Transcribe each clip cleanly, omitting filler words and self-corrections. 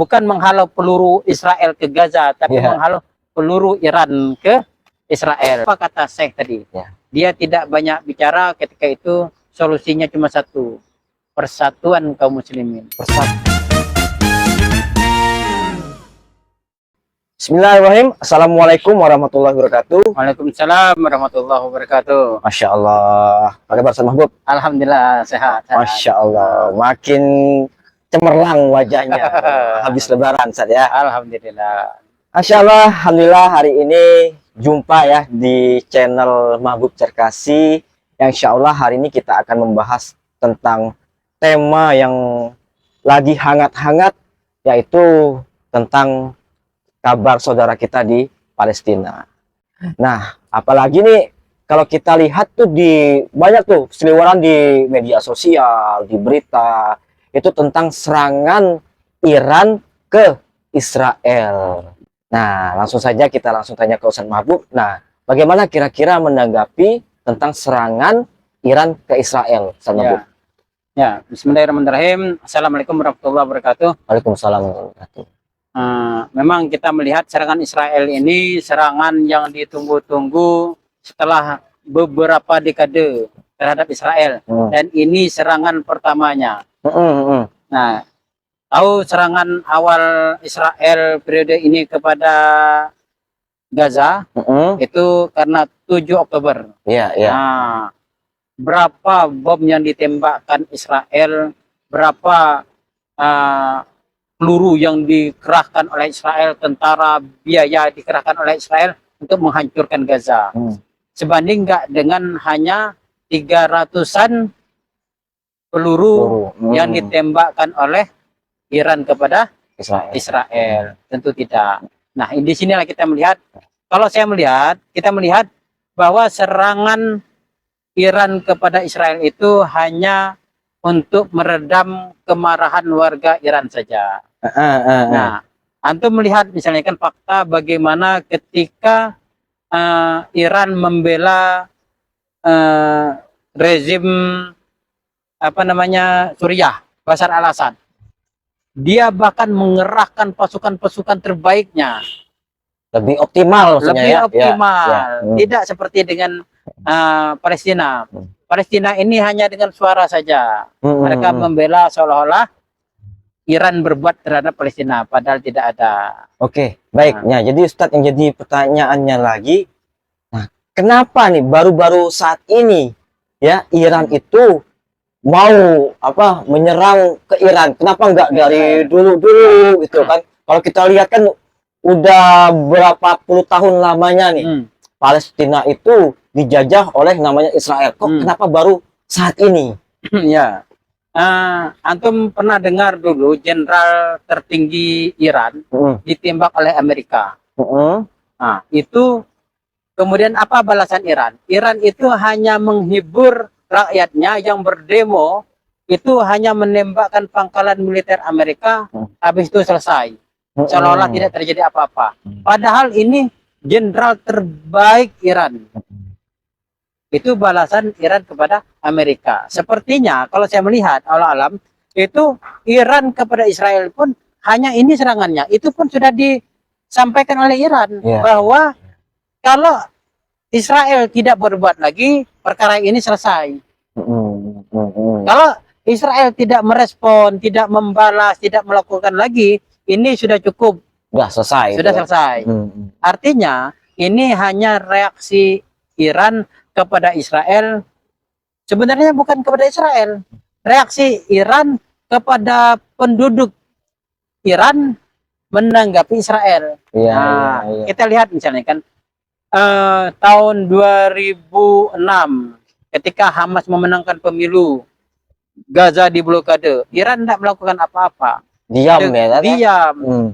bukan menghalau peluru Israel ke Gaza, tapi menghalau peluru Iran ke Israel. Apa kata Syekh tadi? Dia tidak banyak bicara ketika itu, solusinya cuma satu, persatuan kaum muslimin. Bismillahirrahmanirrahim. Assalamualaikum warahmatullahi wabarakatuh. Waalaikumsalam warahmatullahi wabarakatuh. Masya Allah. Apa kabar, Ustaz Mahbub? Alhamdulillah sehat. Masya Allah. Makin cemerlang wajahnya. Habis lebaran, Ustaz ya. Alhamdulillah. Masya Allah. Alhamdulillah hari ini jumpa ya di channel Mahbub Cerkasi. Yang insya Allah hari ini kita akan membahas tentang tema yang lagi hangat-hangat, yaitu tentang kabar saudara kita di Palestina. Nah, apalagi nih kalau kita lihat tuh di banyak tuh seliweran di media sosial, di berita itu tentang serangan Iran ke Israel. Nah, langsung saja kita langsung tanya ke Ustaz Mahbub. Nah, bagaimana kira-kira menanggapi tentang serangan Iran ke Israel, Ustaz Mahbub? Ya, bismillahirrahmanirrahim. Assalamualaikum warahmatullahi wabarakatuh. Waalaikumsalam warahmatullahi wabarakatuh. Memang kita melihat serangan Israel ini serangan yang ditunggu-tunggu setelah beberapa dekade terhadap Israel, dan ini serangan pertamanya. Nah, tahu serangan awal Israel periode ini kepada Gaza itu karena 7 Oktober. Nah, berapa bom yang ditembakkan Israel, berapa peluru yang dikerahkan oleh Israel, tentara, biaya dikerahkan oleh Israel untuk menghancurkan Gaza. Sebanding nggak dengan hanya 300-an peluru yang ditembakkan oleh Iran kepada Israel. Tentu tidak. Nah, di sinilah kita melihat, kalau saya melihat, kita melihat bahwa serangan Iran kepada Israel itu hanya untuk meredam kemarahan warga Iran saja. Nah, antum melihat misalnya kan fakta bagaimana ketika Iran membela rezim Suriah, Bashar al-Assad. Dia bahkan mengerahkan pasukan-pasukan terbaiknya. Lebih optimal, Tidak seperti dengan Palestina. Palestina ini hanya dengan suara saja. Mereka membela seolah-olah Iran berbuat terhadap Palestina, padahal tidak ada. Oke, baik. Nah, jadi Ustadz, yang jadi pertanyaannya lagi, nah, kenapa nih baru-baru saat ini ya Iran itu mau menyerang ke Iran? Kenapa enggak dari dulu gitu kan? Kalau kita lihat kan udah berapa puluh tahun lamanya nih Palestina itu dijajah oleh namanya Israel. Kok kenapa baru saat ini? Ya. Antum pernah dengar dulu jenderal tertinggi Iran ditembak oleh Amerika. Nah, itu kemudian apa balasan Iran? Iran itu hanya menghibur rakyatnya yang berdemo, itu hanya menembakkan pangkalan militer Amerika, habis itu selesai. Seolah-olah tidak terjadi apa-apa. Padahal ini jenderal terbaik Iran. Itu balasan Iran kepada Amerika. Sepertinya kalau saya melihat Allah alam itu Iran kepada Israel pun hanya ini serangannya. Itu pun sudah disampaikan oleh Iran bahwa kalau Israel tidak berbuat lagi, perkara ini selesai. Kalau Israel tidak merespon, tidak membalas, tidak melakukan lagi, ini sudah cukup. Sudah selesai. Artinya ini hanya reaksi Iran kepada Israel, sebenarnya bukan kepada Israel, reaksi Iran kepada penduduk Iran menanggapi Israel. Kita lihat misalnya kan tahun 2006 ketika Hamas memenangkan pemilu, Gaza diblokade, Iran tidak melakukan apa-apa. Diam.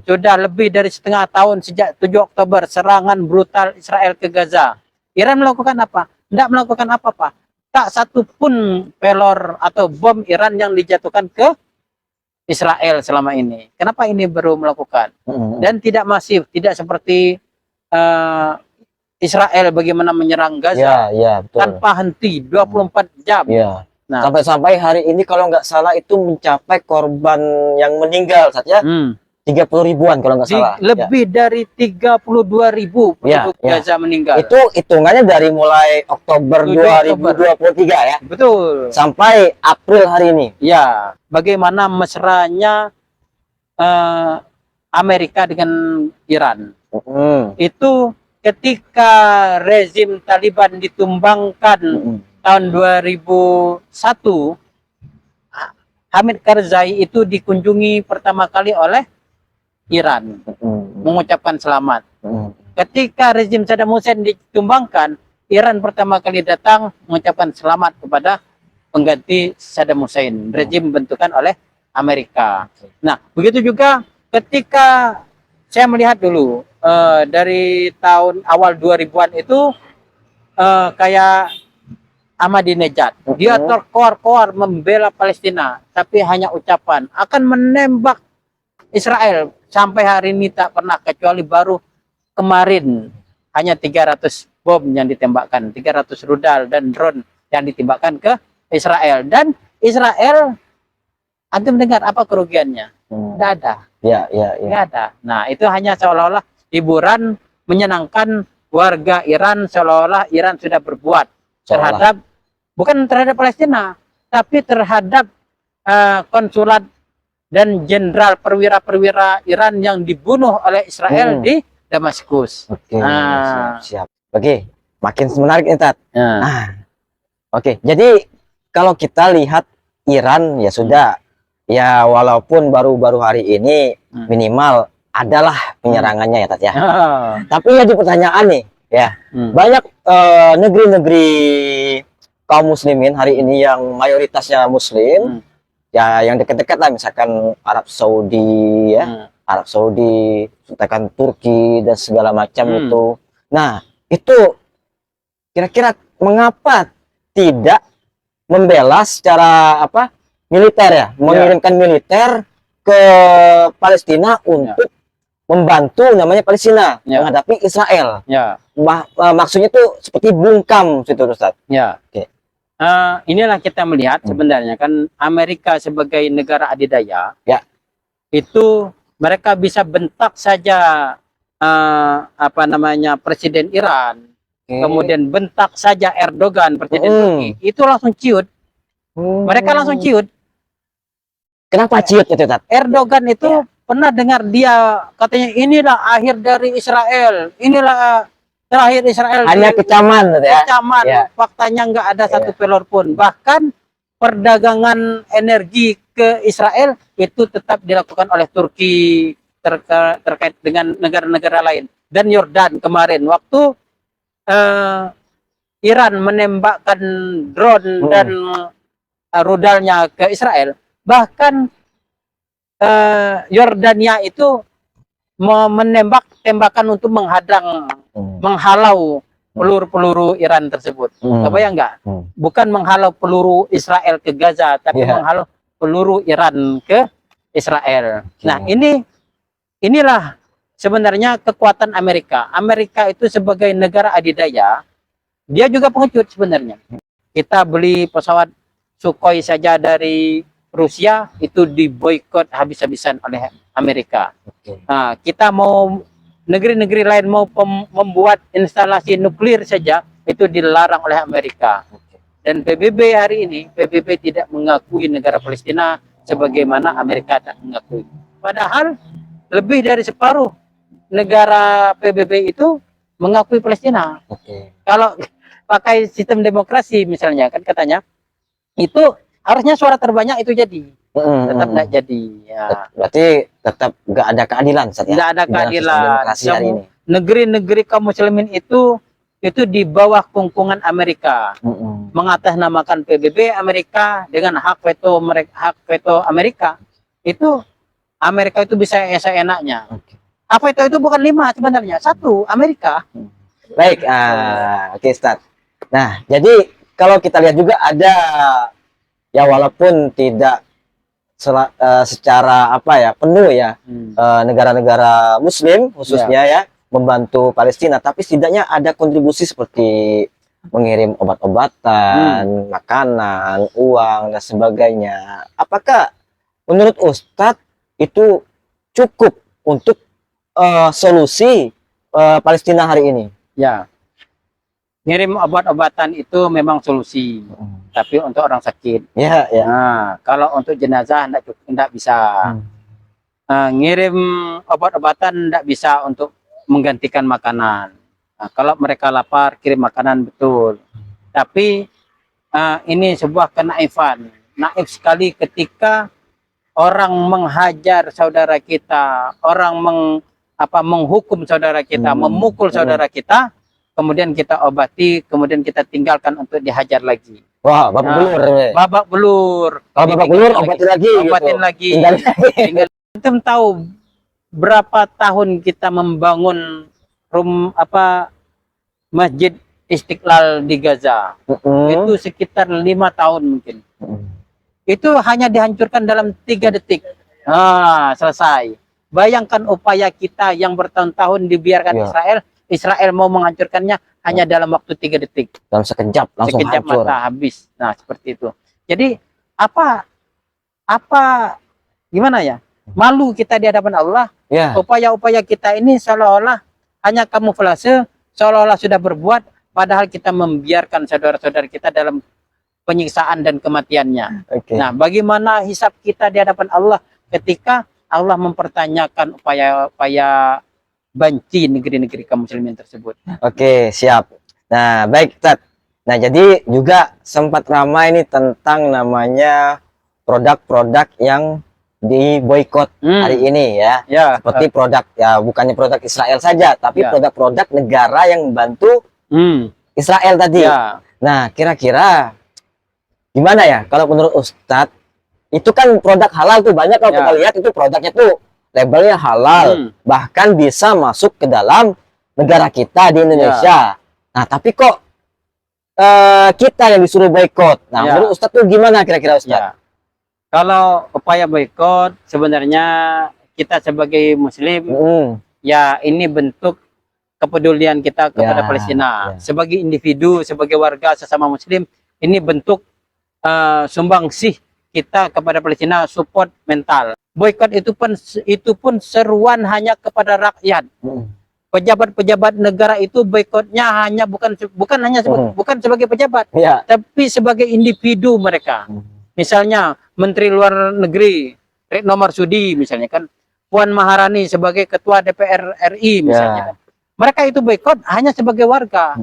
Sudah lebih dari setengah tahun sejak 7 Oktober serangan brutal Israel ke Gaza. Iran melakukan apa? Tidak melakukan apa-apa. Tak satu pun pelor atau bom Iran yang dijatuhkan ke Israel selama ini. Kenapa ini baru melakukan? Dan tidak masif, tidak seperti Israel bagaimana menyerang Gaza tanpa henti 24 jam. Nah, sampai-sampai hari ini kalau nggak salah itu mencapai korban yang meninggal saja 30 ribuan kalau nggak salah. Lebih dari 32.000 penduduk Gaza meninggal. Itu hitungannya dari mulai Oktober 2023 ya. Betul. Sampai April hari ini. Ya, bagaimana mesranya Amerika dengan Iran. Itu ketika rezim Taliban ditumbangkan tahun 2001, Hamid Karzai itu dikunjungi pertama kali oleh Iran, mengucapkan selamat. Ketika rezim Saddam Hussein ditumbangkan, Iran pertama kali datang mengucapkan selamat kepada pengganti Saddam Hussein, rezim bentukan oleh Amerika. Nah, begitu juga ketika saya melihat dulu dari tahun awal 2000-an itu kayak Ahmadinejad, dia terkoar-koar membela Palestina, tapi hanya ucapan akan menembak Israel. Sampai hari ini tak pernah, kecuali baru kemarin hanya 300 bom yang ditembakkan, 300 rudal dan drone yang ditembakkan ke Israel. Dan Israel, antum dengar apa kerugiannya? Tidak ada. Tidak ada. Nah, itu hanya seolah-olah hiburan menyenangkan warga Iran, seolah-olah Iran sudah berbuat terhadap, bukan terhadap Palestina, tapi terhadap konsulat dan jenderal perwira-perwira Iran yang dibunuh oleh Israel di Damaskus. Siap. Oke, makin menarik nih, Tat. Oke, jadi kalau kita lihat Iran ya sudah, ya walaupun baru-baru hari ini minimal adalah penyerangannya ya, Tat ya. Tapi ya di pertanyaan nih, ya banyak negeri-negeri kaum muslimin hari ini yang mayoritasnya Muslim. Ya yang dekat-dekat lah, misalkan Arab Saudi ya, Arab Saudi, misalkan Turki dan segala macam itu. Nah, itu kira-kira mengapa tidak membela secara apa? Militer ya, mengirimkan militer ke Palestina untuk membantu namanya Palestina menghadapi Israel. Maksudnya tuh seperti bungkam situ, Ustaz. Inilah kita melihat sebenarnya kan Amerika sebagai negara adidaya, itu mereka bisa bentak saja apa namanya Presiden Iran, kemudian bentak saja Erdogan Presiden Turki, itu langsung ciut. Mereka langsung ciut. Kenapa ciut itu, Tat? Erdogan itu pernah dengar dia katanya inilah akhir dari Israel, inilah terakhir Israel. Hanya kecaman, ya. Kecaman. Faktanya nggak ada satu pelor pun. Bahkan perdagangan energi ke Israel itu tetap dilakukan oleh Turki terkait dengan negara-negara lain. Dan Yordan kemarin waktu Iran menembakkan drone dan rudalnya ke Israel, bahkan Yordania itu menembak tembakan untuk menghadang, menghalau peluru-peluru Iran tersebut. Kebayang nggak? Bukan menghalau peluru Israel ke Gaza, tapi menghalau peluru Iran ke Israel. Nah, inilah sebenarnya kekuatan Amerika. Amerika itu sebagai negara adidaya, dia juga pengecut sebenarnya. Kita beli pesawat Sukhoi saja dari Rusia itu diboikot habis-habisan oleh Amerika. Nah, kita mau negeri-negeri lain mau membuat instalasi nuklir saja itu dilarang oleh Amerika. Dan PBB hari ini, PBB tidak mengakui negara Palestina sebagaimana Amerika tak mengakui. Padahal lebih dari separuh negara PBB itu mengakui Palestina. Kalau pakai sistem demokrasi misalnya, kan katanya itu harusnya suara terbanyak itu jadi. Tetap tidak jadi. Berarti tetap nggak ada keadilan, Ustaz, ya? Nggak ada keadilan. Negeri-negeri kaum muslimin itu di bawah kungkungan Amerika. Mengatasnamakan PBB Amerika dengan hak veto Amerika. Itu Amerika itu bisa seenaknya. Hak veto itu bukan 5 sebenarnya, 1 Amerika. Baik, oke, Ustaz. Nah, jadi kalau kita lihat juga ada ya walaupun tidak secara apa ya penuh ya negara-negara Muslim khususnya ya membantu Palestina, tapi setidaknya ada kontribusi seperti mengirim obat-obatan, makanan, uang dan sebagainya. Apakah menurut Ustadz itu cukup untuk solusi Palestina hari ini? Ya, ngirim obat-obatan itu memang solusi, tapi untuk orang sakit. Ya, ya. Nah, kalau untuk jenazah enggak bisa. Ngirim obat-obatan enggak bisa untuk menggantikan makanan. Nah, kalau mereka lapar, kirim makanan betul. Tapi ini sebuah kenaifan. Naif sekali ketika orang menghajar saudara kita, orang menghukum saudara kita, memukul saudara kita, kemudian kita obati, kemudian kita tinggalkan untuk dihajar lagi. Wah, babak belur. Babak belur. Kalau babak belur, obatin lagi. Obatin lagi. Tinggal. Antum tahu berapa tahun kita membangun Masjid Istiqlal di Gaza? Itu sekitar 5 tahun mungkin. Itu hanya dihancurkan dalam 3 detik. Selesai. Bayangkan upaya kita yang bertahun-tahun dibiarkan Israel mau menghancurkannya hanya dalam waktu 3 detik. Dalam sekejap langsung hancur. Mata habis. Nah, seperti itu. Jadi gimana ya? Malu kita di hadapan Allah. Upaya-upaya kita ini seolah-olah hanya kamuflase, seolah-olah sudah berbuat, padahal kita membiarkan saudara-saudara kita dalam penyiksaan dan kematiannya. Nah, bagaimana hisab kita di hadapan Allah ketika Allah mempertanyakan upaya-upaya banci negeri-negeri kaum muslimin tersebut? Oke, siap. Nah, baik, Tat. Nah, jadi juga sempat ramai ini tentang namanya produk-produk yang diboikot hari ini ya. Seperti produk, ya bukannya produk Israel saja, tapi produk-produk negara yang membantu Israel tadi. Nah, kira-kira gimana ya kalau menurut Ustadz? Itu kan produk halal tuh, banyak kalau kita lihat itu produknya tuh labelnya halal, bahkan bisa masuk ke dalam negara kita di Indonesia. Nah, tapi kok kita yang disuruh boikot? Nah, menurut Ustadz tuh gimana kira-kira Ustadz? Kalau upaya boikot, sebenarnya kita sebagai Muslim, ya ini bentuk kepedulian kita kepada Palestina. Sebagai individu, sebagai warga sesama Muslim, ini bentuk sumbangsih kita kepada Palestina, support mental. Boikot itu pun seruan hanya kepada rakyat. Pejabat-pejabat negara itu boikotnya hanya bukan sebagai pejabat, tapi sebagai individu mereka. Misalnya Menteri Luar Negeri Retno Marsudi misalnya kan, Puan Maharani sebagai Ketua DPR RI misalnya kan. Mereka itu boikot hanya sebagai warga.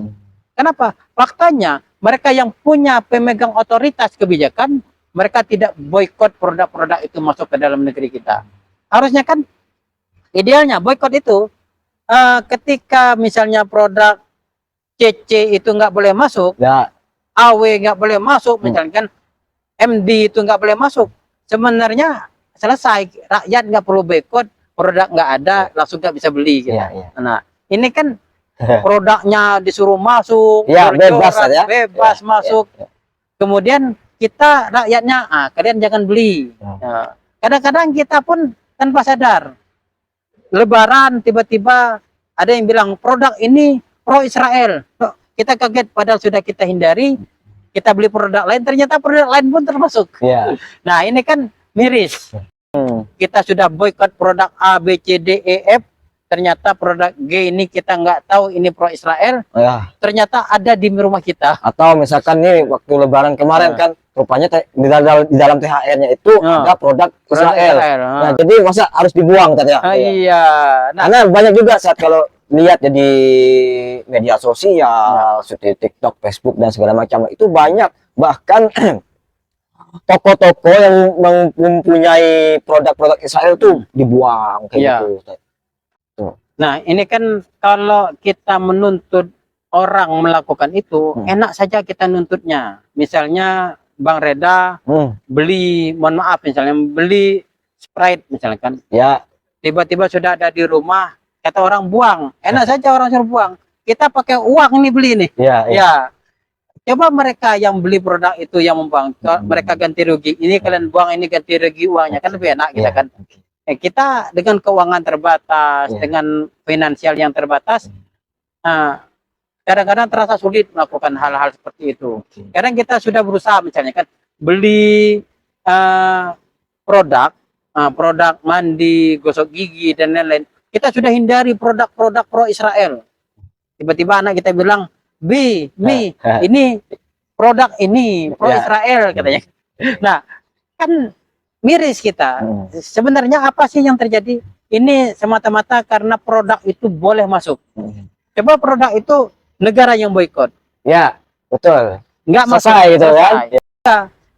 Kenapa? Faktanya mereka yang punya pemegang otoritas kebijakan, mereka tidak boikot produk-produk itu masuk ke dalam negeri kita. Harusnya kan idealnya boikot itu ketika misalnya produk CC itu nggak boleh masuk, AW nggak boleh masuk, misalnya kan MD itu nggak boleh masuk. Sebenarnya selesai, rakyat nggak perlu boikot, produk nggak ada, langsung nggak bisa beli. Gitu. Nah, ini kan produknya disuruh masuk, bebas masuk. Kemudian kita rakyatnya, kalian jangan beli. Kadang-kadang kita pun tanpa sadar, Lebaran tiba-tiba ada yang bilang produk ini pro Israel. Kita kaget, padahal sudah kita hindari. Kita beli produk lain, ternyata produk lain pun termasuk. Nah, ini kan miris. Kita sudah boikot produk A, B, C, D, E, F. Ternyata produk G ini kita nggak tahu ini pro Israel. Ternyata ada di rumah kita. Atau misalkan nih waktu Lebaran kemarin kan, rupanya di dalam THR-nya itu ada produk Israel. Nah, jadi masa harus dibuang tadi? Karena banyak juga saat kalau lihat ya di media sosial, seperti TikTok, Facebook dan segala macam, itu banyak bahkan toko-toko yang mempunyai produk-produk Israel tuh dibuang kayak gitu. Nah, ini kan kalau kita menuntut orang melakukan itu, enak saja kita nuntutnya. Misalnya Bang Reda beli, mohon maaf misalnya beli Sprite misalnya kan, tiba-tiba sudah ada di rumah, kata orang buang, enak saja orang suruh buang. Kita pakai uang nih beli nih. Coba mereka yang beli produk itu yang membuang, mereka ganti rugi. Ini kalian buang, ini ganti rugi uangnya, kan lebih enak kita kan. Kita dengan keuangan terbatas, dengan finansial yang terbatas, kadang-kadang terasa sulit melakukan hal-hal seperti itu. Kadang kita sudah berusaha misalnya kan beli produk produk mandi, gosok gigi dan lain-lain. Kita sudah hindari produk-produk pro Israel. Tiba-tiba anak kita bilang, Mi, ini produk ini pro Israel katanya. Nah, kan miris kita. Sebenarnya apa sih yang terjadi? Ini semata-mata karena produk itu boleh masuk. Coba produk itu negara yang boikot. Ya, betul. Nggak masuk gitu kan.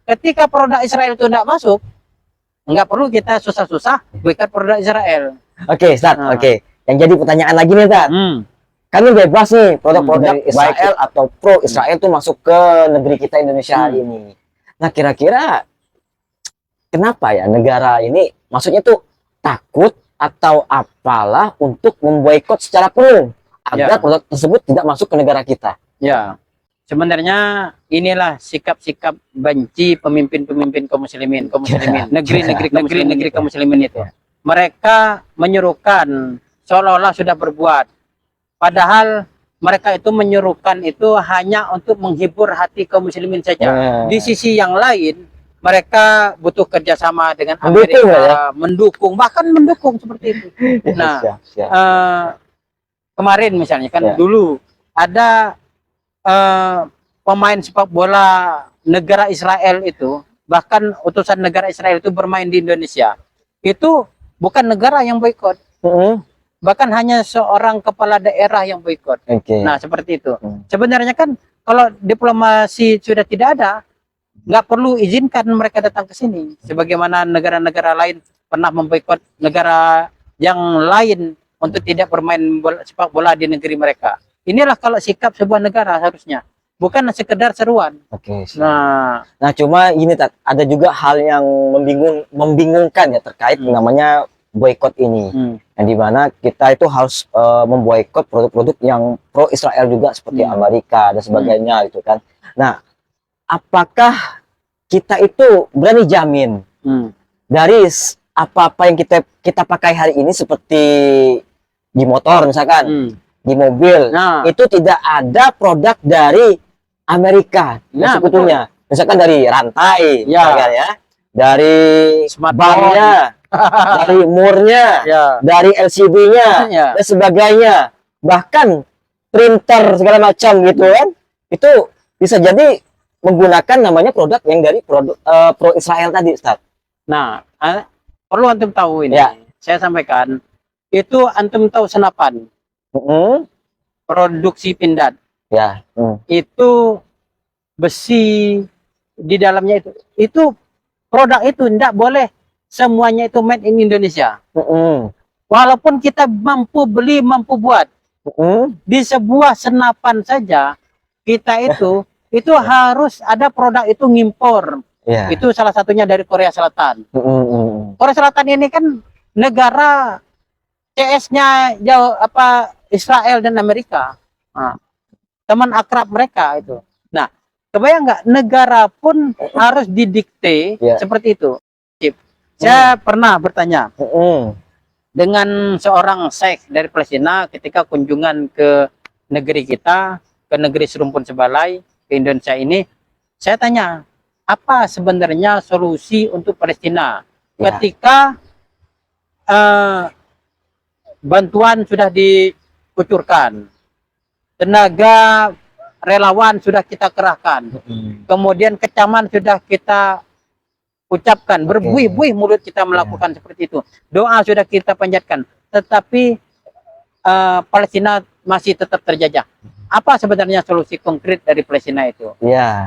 Ketika produk Israel itu nggak masuk, nggak perlu kita susah-susah boikot produk Israel. Oke, Ustaz. Oke. Yang jadi pertanyaan lagi nih, Ustaz. Kan ini bebas nih produk-produk Israel atau pro Israel itu masuk ke negeri kita Indonesia hari ini. Nah, kira-kira kenapa ya negara ini maksudnya tuh takut atau apalah untuk memboikot secara penuh agar produk tersebut tidak masuk ke negara kita? Ya, sebenarnya inilah sikap-sikap benci pemimpin-pemimpin kaum muslimin, negeri-negeri kaum muslimin itu. Mereka menyuruhkan seolah-olah sudah berbuat, padahal mereka itu menyuruhkan itu hanya untuk menghibur hati kaum muslimin saja. Di sisi yang lain, mereka butuh kerjasama dengan Amerika, bahkan mendukung seperti itu. Nah, kemarin misalnya kan dulu ada pemain sepak bola negara Israel itu, bahkan utusan negara Israel itu bermain di Indonesia. Itu bukan negara yang boikot, bahkan hanya seorang kepala daerah yang boikot. Nah, seperti itu. Sebenarnya kan kalau diplomasi sudah tidak ada, nggak perlu izinkan mereka datang ke sini. Sebagaimana negara-negara lain pernah memboikot negara yang lain untuk tidak bermain sepak bola di negeri mereka. Inilah kalau sikap sebuah negara harusnya, bukan sekedar seruan. Nah, cuma ini ada juga hal yang membingungkan ya terkait namanya boikot ini. Yang dimana kita itu harus memboikot produk-produk yang pro Israel juga seperti Amerika dan sebagainya gitu kan. Nah, apakah kita itu berani jamin dari apa-apa yang kita pakai hari ini seperti di motor misalkan, di mobil, itu tidak ada produk dari Amerika sekutunya. Misalkan dari rantai, misalkan ya, dari bannya, dari murnya, dari LCD-nya dan sebagainya, bahkan printer segala macam gitu kan, itu bisa jadi menggunakan namanya produk yang dari pro Israel tadi, Ustaz. Nah, perlu antum tahu ini. Saya sampaikan, itu antum tahu senapan, produksi pindad. Itu besi di dalamnya itu produk itu tidak boleh semuanya itu made in Indonesia. Walaupun kita mampu beli, mampu buat, di sebuah senapan saja kita itu harus ada produk itu ngimpor. Itu salah satunya dari Korea Selatan. Korea Selatan ini kan negara CS-nya jauh Israel dan Amerika. Teman akrab mereka itu. Nah, kebayang nggak negara pun harus didikte seperti itu. Saya pernah bertanya dengan seorang syekh dari Palestina ketika kunjungan ke negeri kita, ke negeri serumpun sebalai, ke Indonesia ini. Saya tanya, apa sebenarnya solusi untuk Palestina ketika bantuan sudah dikucurkan, tenaga relawan sudah kita kerahkan, kemudian kecaman sudah kita ucapkan, berbuih-buih mulut kita melakukan seperti itu, doa sudah kita panjatkan, tetapi Palestina masih tetap terjajah. Apa sebenarnya solusi konkret dari Palestina itu?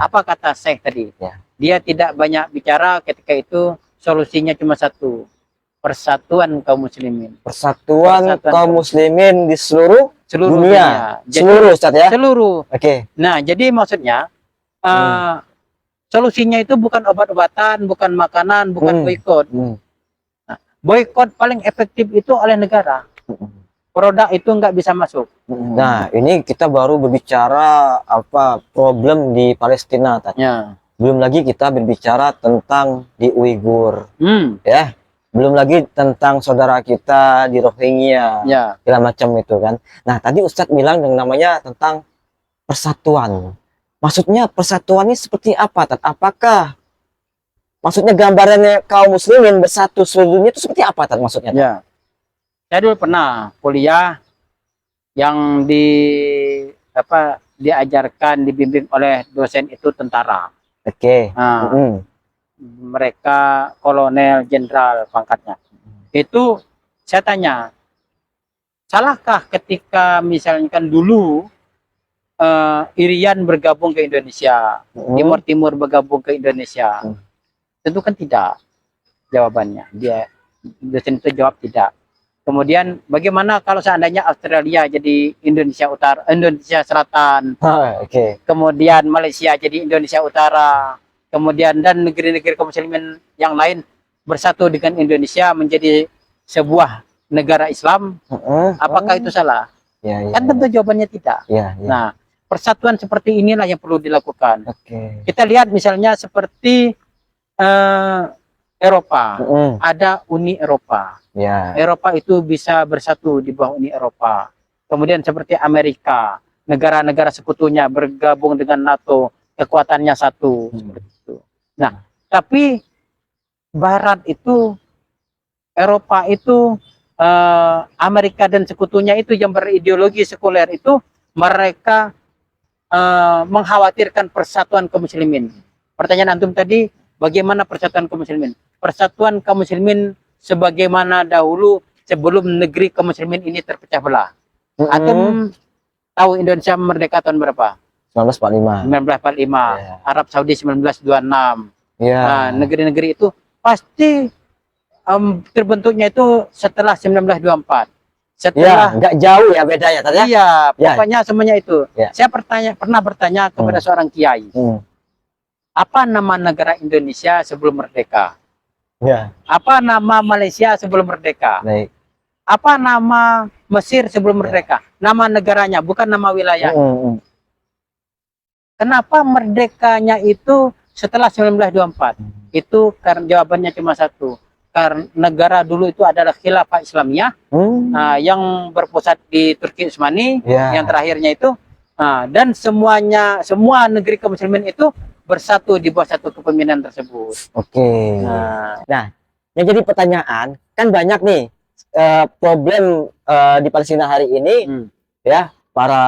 Apa kata Syekh tadi? Dia tidak banyak bicara ketika itu, solusinya cuma satu, persatuan kaum muslimin. Persatuan kaum muslimin di seluruh dunia. Seluruh, Ustaz ya? Seluruh. Nah, jadi maksudnya solusinya itu bukan obat-obatan, bukan makanan, bukan boikot. Nah, boikot paling efektif itu oleh negara. Produk itu nggak bisa masuk. Nah, ini kita baru berbicara problem di Palestina tadi. Belum lagi kita berbicara tentang di Uighur, ya. Belum lagi tentang saudara kita di Rohingya, segala macam itu kan. Nah, tadi Ustadz bilang yang namanya tentang persatuan. Maksudnya persatuan ini seperti apa, Tat? Apakah maksudnya gambarannya kaum muslimin bersatu seluruh dunia itu seperti apa Tat, maksudnya? Ya, saya dulu pernah kuliah yang diajarkan dibimbing oleh dosen itu tentara. Oke. Nah, mereka kolonel jenderal pangkatnya. Itu saya tanya, salahkah ketika misalkan dulu Irian bergabung ke Indonesia, Timur Timur bergabung ke Indonesia? Tentu kan tidak jawabannya. Dosen itu jawab tidak. Kemudian bagaimana kalau seandainya Australia jadi Indonesia Utara, Indonesia Selatan, kemudian Malaysia jadi Indonesia Utara, kemudian dan negeri-negeri kaum muslimin yang lain bersatu dengan Indonesia menjadi sebuah negara Islam, apakah itu salah? Kan tentu jawabannya tidak. Nah, persatuan seperti inilah yang perlu dilakukan. Kita lihat misalnya seperti Eropa, ada Uni Eropa. Eropa itu bisa bersatu di bawah Uni Eropa. Kemudian seperti Amerika, negara-negara sekutunya bergabung dengan NATO, kekuatannya satu. Seperti itu. Nah, tapi Barat itu, Eropa itu, Amerika dan sekutunya itu yang berideologi sekuler itu, mereka mengkhawatirkan persatuan kaum muslimin. Pertanyaan antum tadi, bagaimana persatuan kaum muslimin? Persatuan kaum muslimin sebagaimana dahulu sebelum negeri kaum muslimin ini terpecah belah. Antum tahu Indonesia merdeka tahun berapa? 1945. 1945. Arab Saudi 1926. Nah, negeri-negeri itu pasti terbentuknya itu setelah 1924. Setelah nggak jauh ya bedanya tadi. Iya, pokoknya semuanya itu. Saya pernah bertanya kepada seorang kiai. Apa nama negara Indonesia sebelum merdeka? Apa nama Malaysia sebelum merdeka? Apa nama Mesir sebelum merdeka? Nama negaranya, bukan nama wilayah. Kenapa merdekanya itu setelah 1924? Itu karena jawabannya cuma satu. Karena negara dulu itu adalah Khilafah Islamiyah, yang berpusat di Turki Utsmani, yang terakhirnya itu, dan semua negeri kaum muslimin itu bersatu di bawah satu kepemimpinan tersebut. Nah, yang jadi pertanyaan kan banyak nih problem di Palestina hari ini, ya, para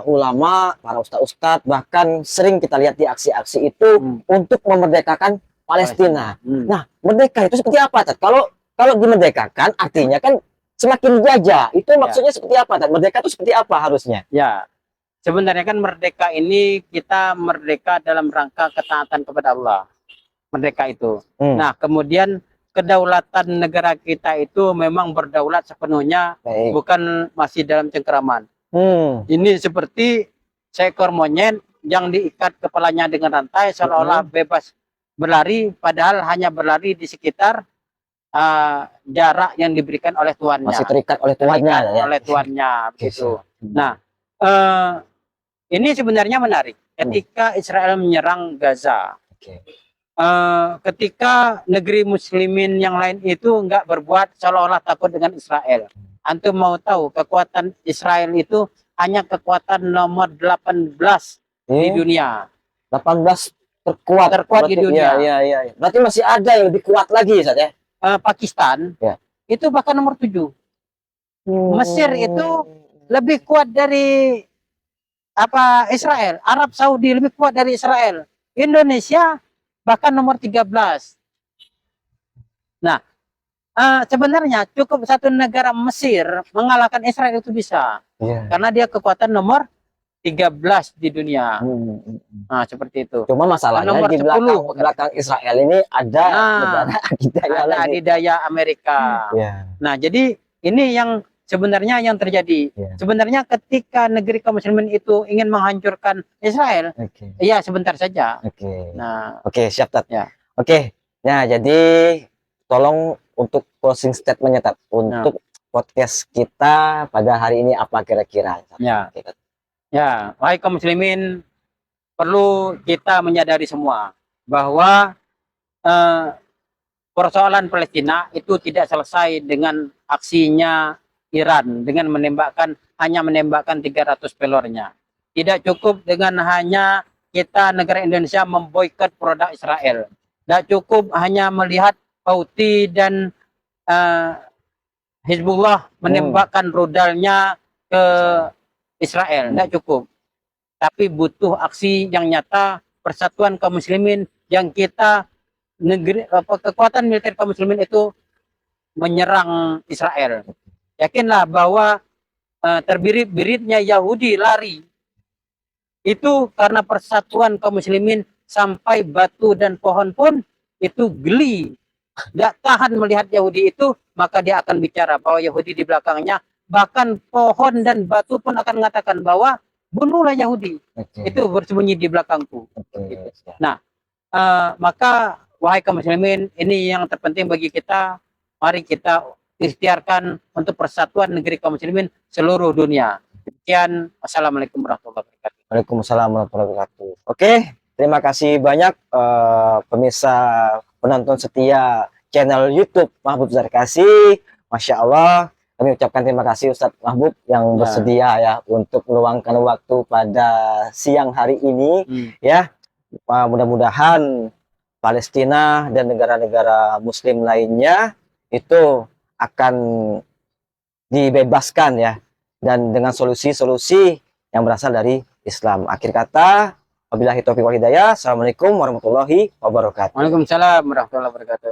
ulama, para ustadz bahkan sering kita lihat di aksi-aksi itu untuk memerdekakan Palestina. Nah, merdeka itu seperti apa, Tat? Kalau dimerdekakan artinya kan semakin jajah. Itu maksudnya seperti apa, Tat? Merdeka itu seperti apa harusnya? Ya. Sebenarnya kan merdeka ini kita merdeka dalam rangka ketaatan kepada Allah. Merdeka itu. Nah, kemudian kedaulatan negara kita itu memang berdaulat sepenuhnya, bukan masih dalam cengkeraman. Ini seperti seekor monyet yang diikat kepalanya dengan rantai seolah-olah bebas berlari, padahal hanya berlari di sekitar jarak yang diberikan oleh tuannya. Masih terikat oleh tuannya. Oleh tuannya, begitu. Nah, ini sebenarnya menarik. Ketika Israel menyerang Gaza, ketika negeri muslimin yang lain itu nggak berbuat seolah-olah takut dengan Israel. Antum mau tahu kekuatan Israel itu hanya kekuatan nomor 18 di dunia. 18 terkuat di dunia. Berarti masih ada yang lebih kuat lagi, Ustaz, ya? Pakistan itu bahkan nomor 7. Mesir itu lebih kuat dari Israel. Arab Saudi lebih kuat dari Israel. Indonesia bahkan nomor 13. Nah, sebenarnya cukup satu negara Mesir mengalahkan Israel itu bisa. Karena dia kekuatan nomor 13 di dunia. Nah, seperti itu. Cuma masalahnya nomor di belakang Israel ini ada negara adidaya Amerika. Nah, jadi ini yang sebenarnya yang terjadi. Sebenarnya ketika negeri kaum muslimin itu ingin menghancurkan Israel, ya sebentar saja. Nah, siap, Tat. Nah, jadi tolong untuk closing statementnya, Tat, untuk podcast kita pada hari ini apa kira-kira? Ya, wahai kaum muslimin, perlu kita menyadari semua bahwa persoalan Palestina itu tidak selesai dengan aksinya Iran dengan hanya menembakkan 300 pelornya. Tidak cukup dengan hanya kita negara Indonesia memboikot produk Israel. Tidak cukup hanya melihat Houthi dan Hizbullah menembakkan rudalnya ke Israel. Tidak cukup. Tapi butuh aksi yang nyata, persatuan kaum muslimin yang kita kekuatan militer kaum muslimin itu menyerang Israel. Yakinlah bahwa terbirit-biritnya Yahudi lari itu karena persatuan kaum muslimin, sampai batu dan pohon pun itu geli, tidak tahan melihat Yahudi itu, maka dia akan bicara bahwa Yahudi di belakangnya. Bahkan pohon dan batu pun akan mengatakan bahwa bunuhlah Yahudi, itu bersembunyi di belakangku. Gitu. Nah, maka wahai kaum muslimin, ini yang terpenting bagi kita. Mari kita ikhtiarkan untuk persatuan negeri kaum muslimin seluruh dunia. Demikian, wassalamualaikum warahmatullahi wabarakatuh. Waalaikumsalam warahmatullahi wabarakatuh. Oke, terima kasih banyak pemirsa penonton setia channel YouTube Mahbub Zarkasi. Masya Allah, kami ucapkan terima kasih Ustadz Mahbub yang bersedia ya untuk meluangkan waktu pada siang hari ini. Ya, mudah-mudahan Palestina dan negara-negara Muslim lainnya itu akan dibebaskan ya, dan dengan solusi-solusi yang berasal dari Islam. Akhir kata, wabillahi taufiq wal hidayah. Assalamualaikum warahmatullahi wabarakatuh. Waalaikumsalam warahmatullahi wabarakatuh.